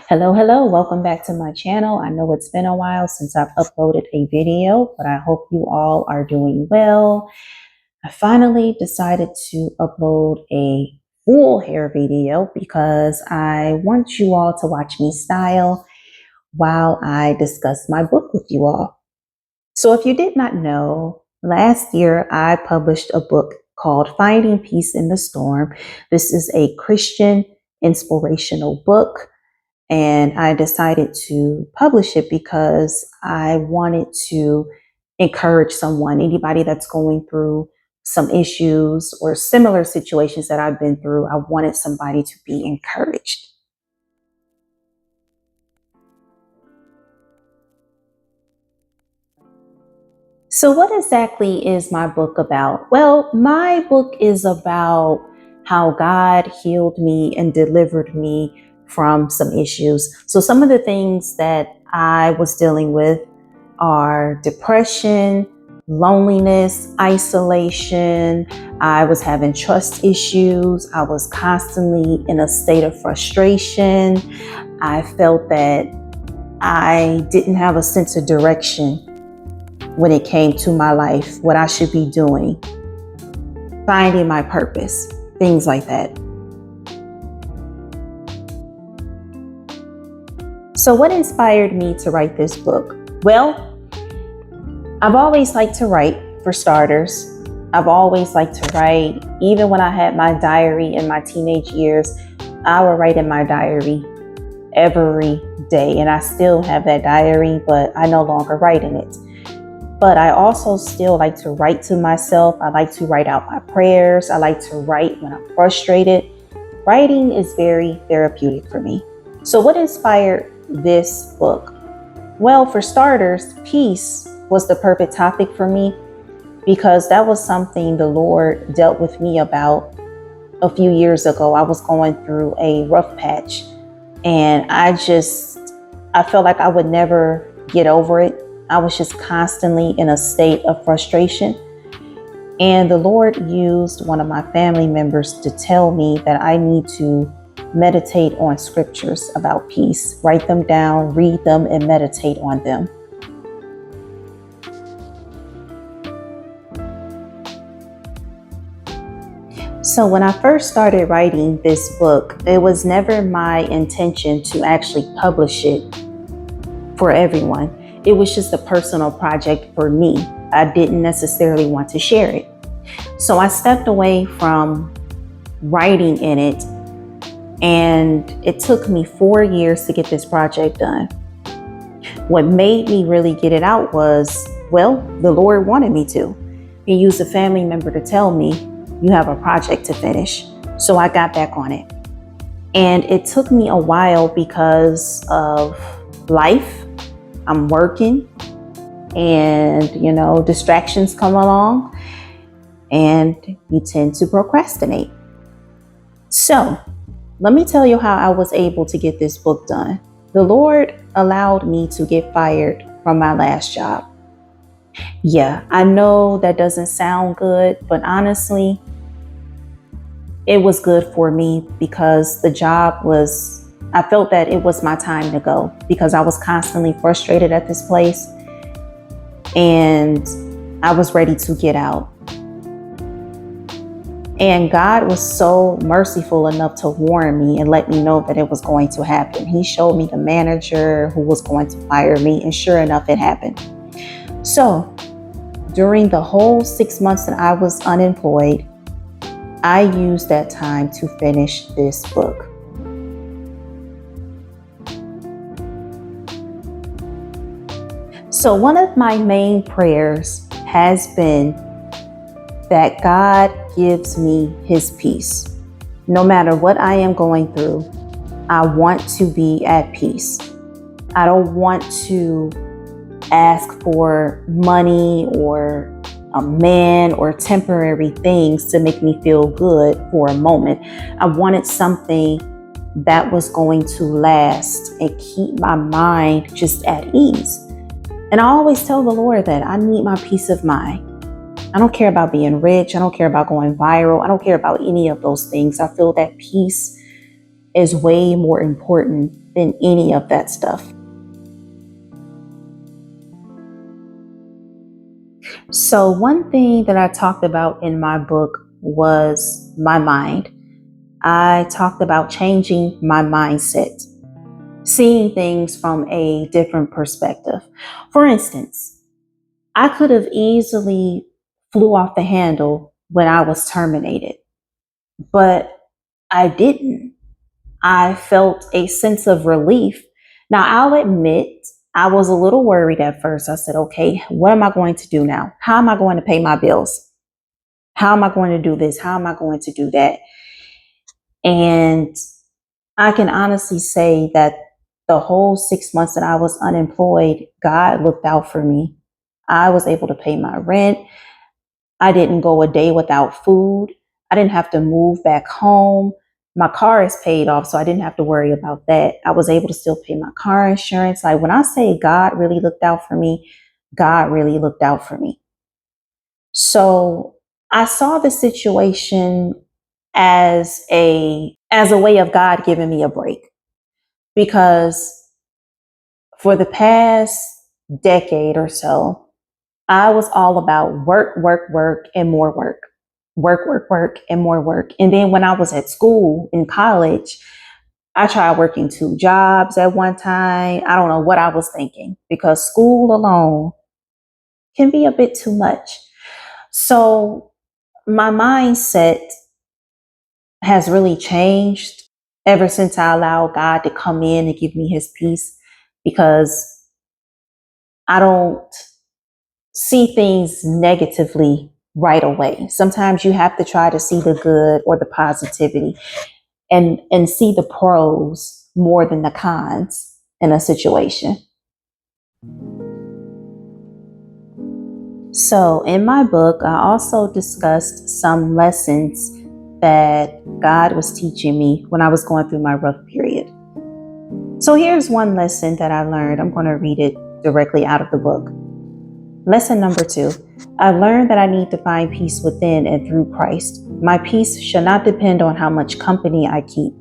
Hello, welcome back to my channel. I know it's been a while since I've uploaded a video, but I hope you all are doing well. I finally decided to upload a full hair video because I want you all to watch me style while I discuss my book with you all. So if you did not know, last year I published a book called Finding Peace in the Storm. This is a Christian inspirational book. And I decided to publish it because I wanted to encourage someone, anybody that's going through some issues or similar situations that I've been through. I wanted somebody to be encouraged. So, what exactly is my book about? Well, my book is about how God healed me and delivered me from some issues. So, some of the things that I was dealing with are depression, loneliness, isolation. I was having trust issues. I was constantly in a state of frustration. I felt that I didn't have a sense of direction when it came to my life, what I should be doing, finding my purpose, things like that. So what inspired me to write this book? Well, I've always liked to write, for starters. I've always liked to write. Even when I had my diary in my teenage years, I would write in my diary every day. And I still have that diary, but I no longer write in it. But I also still like to write to myself. I like to write out my prayers. I like to write when I'm frustrated. Writing is very therapeutic for me. So what inspired this book? Well, for starters, peace was the perfect topic for me because that was something the Lord dealt with me about a few years ago. I was going through a rough patch and I felt like I would never get over it. I was just constantly in a state of frustration. And the Lord used one of my family members to tell me that I need to meditate on scriptures about peace, write them down, read them, and meditate on them. So when I first started writing this book, it was never my intention to actually publish it for everyone. It was just a personal project for me. I didn't necessarily want to share it. So I stepped away from writing in it, and it took me 4 years to get this project done. What made me really get it out was, well, the Lord wanted me to. He used a family member to tell me, you have a project to finish. So I got back on it. And it took me a while because of life. I'm working and, distractions come along and you tend to procrastinate. So let me tell you how I was able to get this book done. The Lord allowed me to get fired from my last job. Yeah, I know that doesn't sound good, but honestly, it was good for me because I felt that it was my time to go because I was constantly frustrated at this place and I was ready to get out. And God was so merciful enough to warn me and let me know that it was going to happen. He showed me the manager who was going to fire me, and sure enough, it happened. So during the whole 6 months that I was unemployed, I used that time to finish this book. So one of my main prayers has been that God gives me his peace. No matter what I am going through, I want to be at peace. I don't want to ask for money or a man or temporary things to make me feel good for a moment. I wanted something that was going to last and keep my mind just at ease. And I always tell the Lord that I need my peace of mind. I don't care about being rich. I don't care about going viral. I don't care about any of those things. I feel that peace is way more important than any of that stuff. So, one thing that I talked about in my book was my mind. I talked about changing my mindset, seeing things from a different perspective. For instance, I could have easily flew off the handle when I was terminated, but I didn't. I felt a sense of relief. Now, I'll admit, I was a little worried at first. I said, okay, what am I going to do now? How am I going to pay my bills? How am I going to do this? How am I going to do that? And I can honestly say that the whole 6 months that I was unemployed, God looked out for me. I was able to pay my rent. I didn't go a day without food. I didn't have to move back home. My car is paid off, so I didn't have to worry about that. I was able to still pay my car insurance. Like when I say God really looked out for me, God really looked out for me. So I saw the situation as a way of God giving me a break, because for the past decade or so, I was all about work, work, work, and more work. Work, work, work, and more work. And then when I was at school in college, I tried working 2 jobs at one time. I don't know what I was thinking, because school alone can be a bit too much. So my mindset has really changed ever since I allowed God to come in and give me his peace, because I don't see things negatively right away. Sometimes you have to try to see the good or the positivity, and see the pros more than the cons in a situation. So, in my book, I also discussed some lessons that God was teaching me when I was going through my rough period. So, here's one lesson that I learned. I'm going to read it directly out of the book. Lesson number 2. I learned that I need to find peace within and through Christ. My peace should not depend on how much company I keep.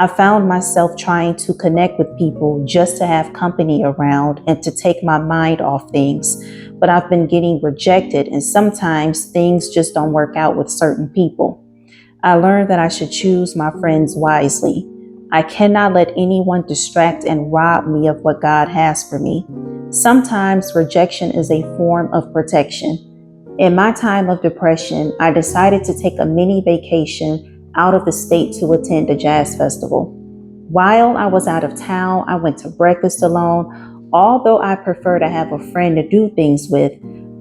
I found myself trying to connect with people just to have company around and to take my mind off things. But I've been getting rejected, and sometimes things just don't work out with certain people. I learned that I should choose my friends wisely. I cannot let anyone distract and rob me of what God has for me. Sometimes rejection is a form of protection. In my time of depression, I decided to take a mini vacation out of the state to attend a jazz festival. While I was out of town, I went to breakfast alone. Although I prefer to have a friend to do things with,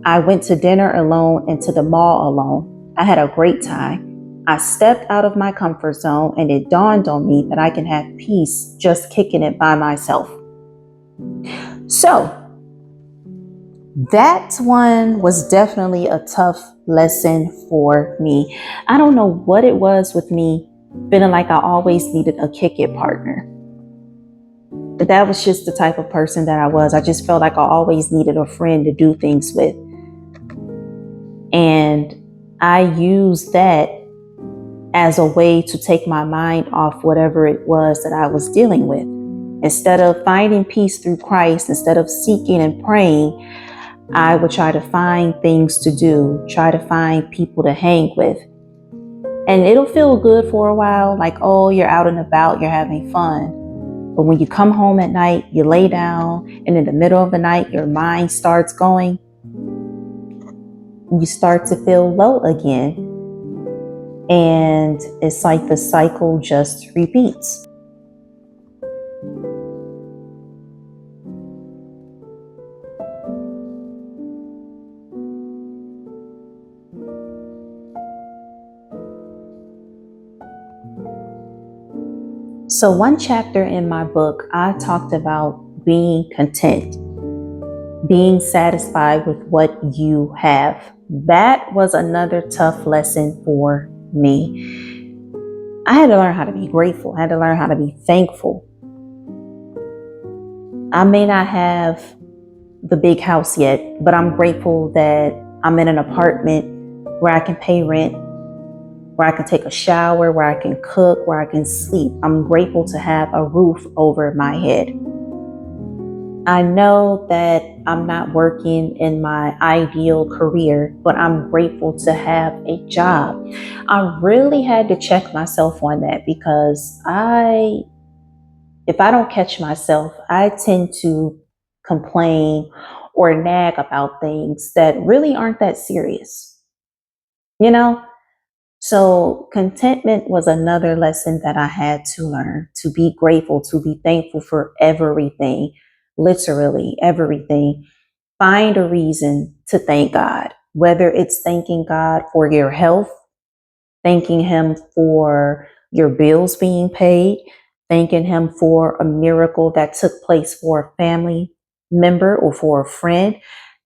I went to dinner alone and to the mall alone. I had a great time. I stepped out of my comfort zone, and it dawned on me that I can have peace just kicking it by myself. So, that one was definitely a tough lesson for me. I don't know what it was with me feeling like I always needed a kick it partner. But that was just the type of person that I was. I just felt like I always needed a friend to do things with. And I used that as a way to take my mind off whatever it was that I was dealing with. Instead of finding peace through Christ, instead of seeking and praying, I would try to find things to do, try to find people to hang with. And it'll feel good for a while, like, oh, you're out and about, you're having fun. But when you come home at night, you lay down, and in the middle of the night, your mind starts going, you start to feel low again. And it's like the cycle just repeats. So one chapter in my book, I talked about being content, being satisfied with what you have. That was another tough lesson for me. I had to learn how to be grateful. I had to learn how to be thankful. I may not have the big house yet, but I'm grateful that I'm in an apartment where I can pay rent, where I can take a shower, where I can cook, where I can sleep. I'm grateful to have a roof over my head. I know that I'm not working in my ideal career, but I'm grateful to have a job. I really had to check myself on that because if I don't catch myself, I tend to complain or nag about things that really aren't that serious, you know? So contentment was another lesson that I had to learn, to be grateful, to be thankful for everything, literally everything. Find a reason to thank God, whether it's thanking God for your health, thanking Him for your bills being paid, thanking Him for a miracle that took place for a family member or for a friend.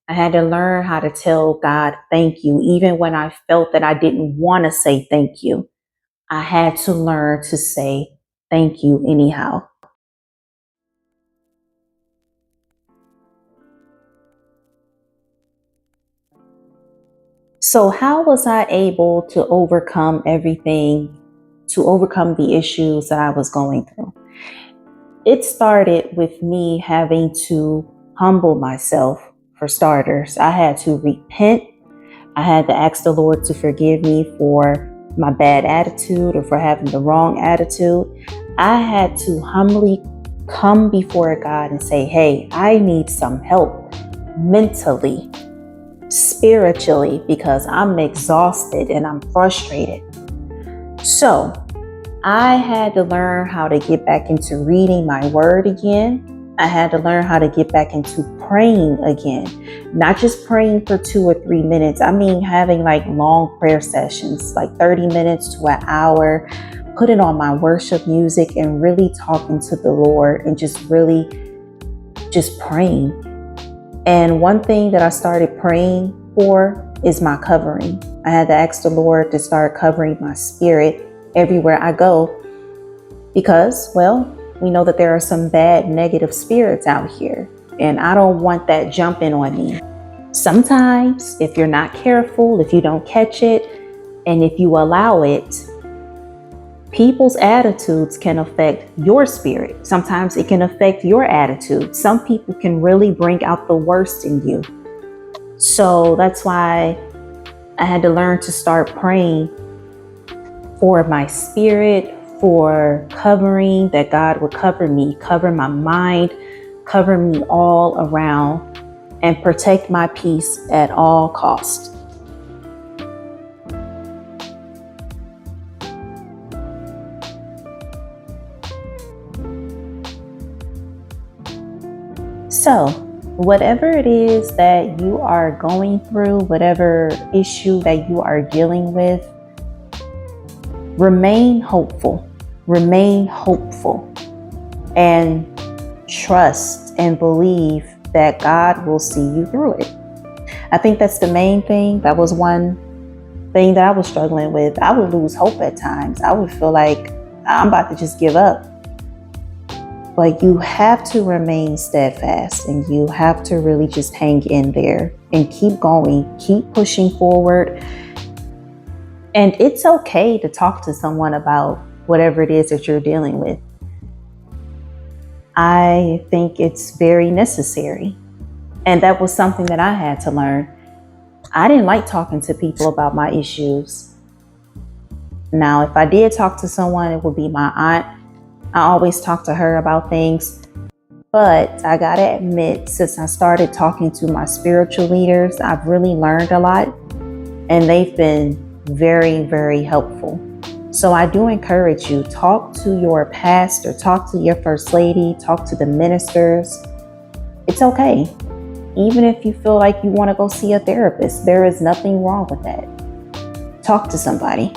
I had to learn how to tell God thank you, even when I felt that I didn't want to say thank you. I had to learn to say thank you anyhow. So, how was I able to overcome everything, to overcome the issues that I was going through? It started with me having to humble myself, for starters. I had to repent. I had to ask the Lord to forgive me for my bad attitude or for having the wrong attitude. I had to humbly come before God and say, hey, I need some help mentally, spiritually, because I'm exhausted and I'm frustrated. So I had to learn how to get back into reading my word again. I had to learn how to get back into praying again, not just praying for 2 or 3 minutes. I mean, having like long prayer sessions, like 30 minutes to an hour, putting on my worship music and really talking to the Lord and just really just praying. And one thing that I started praying for is my covering. I had to ask the Lord to start covering my spirit everywhere I go because, well, we know that there are some bad negative spirits out here, and I don't want that jumping on me. Sometimes, if you're not careful, if you don't catch it, and if you allow it, people's attitudes can affect your spirit. Sometimes it can affect your attitude. Some people can really bring out the worst in you. So that's why I had to learn to start praying for my spirit, for covering, that God would cover me, cover my mind, cover me all around, and protect my peace at all costs. So, whatever it is that you are going through, whatever issue that you are dealing with, remain hopeful. Remain hopeful and trust and believe that God will see you through it. I think that's the main thing. That was one thing that I was struggling with. I would lose hope at times. I would feel like I'm about to just give up. But you have to remain steadfast and you have to really just hang in there and keep going, keep pushing forward. And it's okay to talk to someone about whatever it is that you're dealing with. I think it's very necessary. And that was something that I had to learn. I didn't like talking to people about my issues. Now, if I did talk to someone, it would be my aunt. I always talk to her about things. But I gotta admit, since I started talking to my spiritual leaders, I've really learned a lot. And they've been very, very helpful. So I do encourage you, talk to your pastor, talk to your first lady, talk to the ministers. It's okay. Even if you feel like you want to go see a therapist, there is nothing wrong with that. Talk to somebody.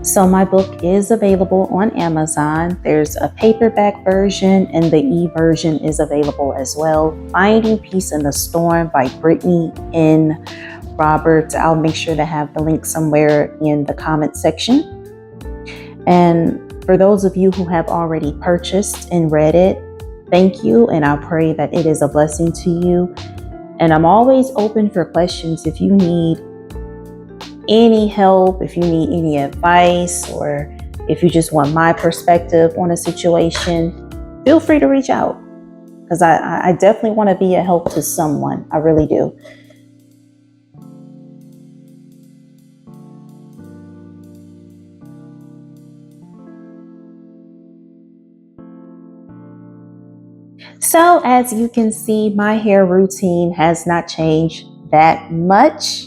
So my book is available on Amazon. There's a paperback version and the e-version is available as well. Finding Peace in the Storm by Brittany N. Roberts. I'll make sure to have the link somewhere in the comment section. And for those of you who have already purchased and read it, Thank you, and I pray that it is a blessing to you. And I'm always open for questions. If you need any help, if you need any advice, or if you just want my perspective on a situation, feel free to reach out, because I definitely want to be a help to someone. I really do. So as you can see, my hair routine has not changed that much.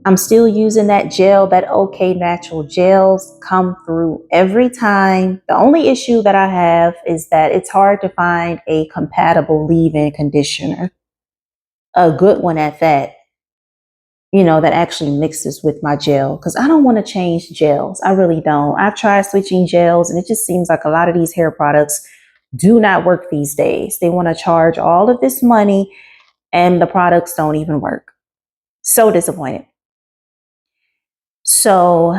I'm still using that gel, that OK Natural gels come through every time. The only issue that I have is that it's hard to find a compatible leave-in conditioner, a good one at that, that actually mixes with my gel, because I don't want to change gels. I really don't. I've tried switching gels, and it just seems like a lot of these hair products do not work these days. They want to charge all of this money, and the products don't even work. So disappointed. So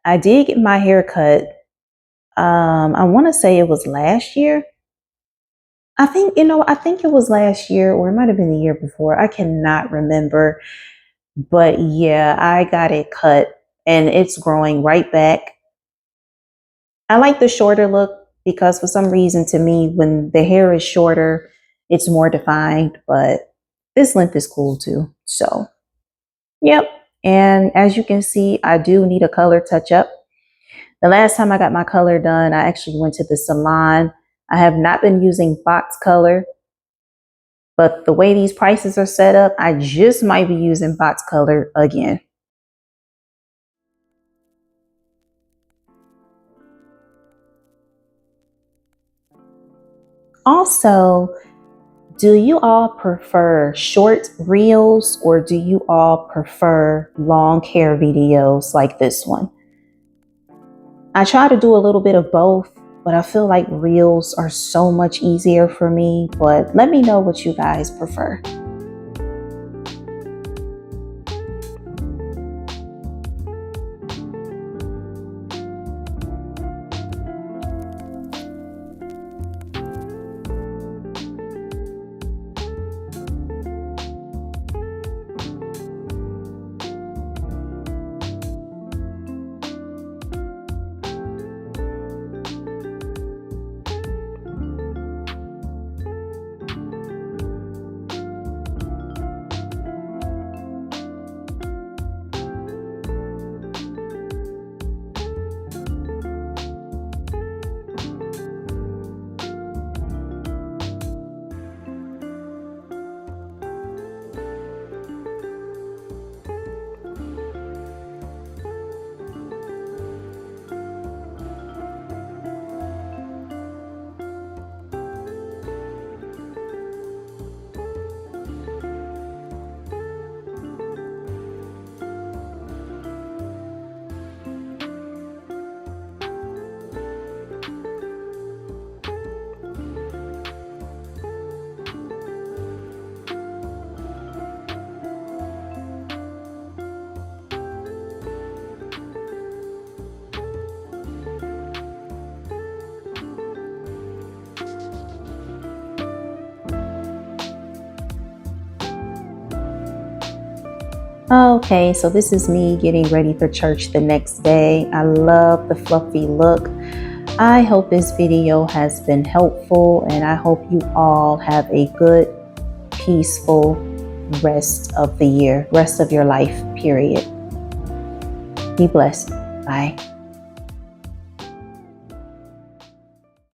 I did get my hair cut. I want to say it was last year. I think it was last year, or it might have been the year before. I cannot remember. But yeah, I got it cut, and it's growing right back. I like the shorter look because for some reason, to me, when the hair is shorter, it's more defined, but this length is cool too. So, yep. And as you can see, I do need a color touch up. The last time I got my color done, I actually went to the salon. I have not been using box color, but the way these prices are set up, I just might be using box color again. Also, do you all prefer short reels, or do you all prefer long hair videos like this one? I try to do a little bit of both, but I feel like reels are so much easier for me. But let me know what you guys prefer. Okay, so this is me getting ready for church the next day. I love the fluffy look. I hope this video has been helpful, and I hope you all have a good, peaceful rest of the year, rest of your life, period. Be blessed. Bye.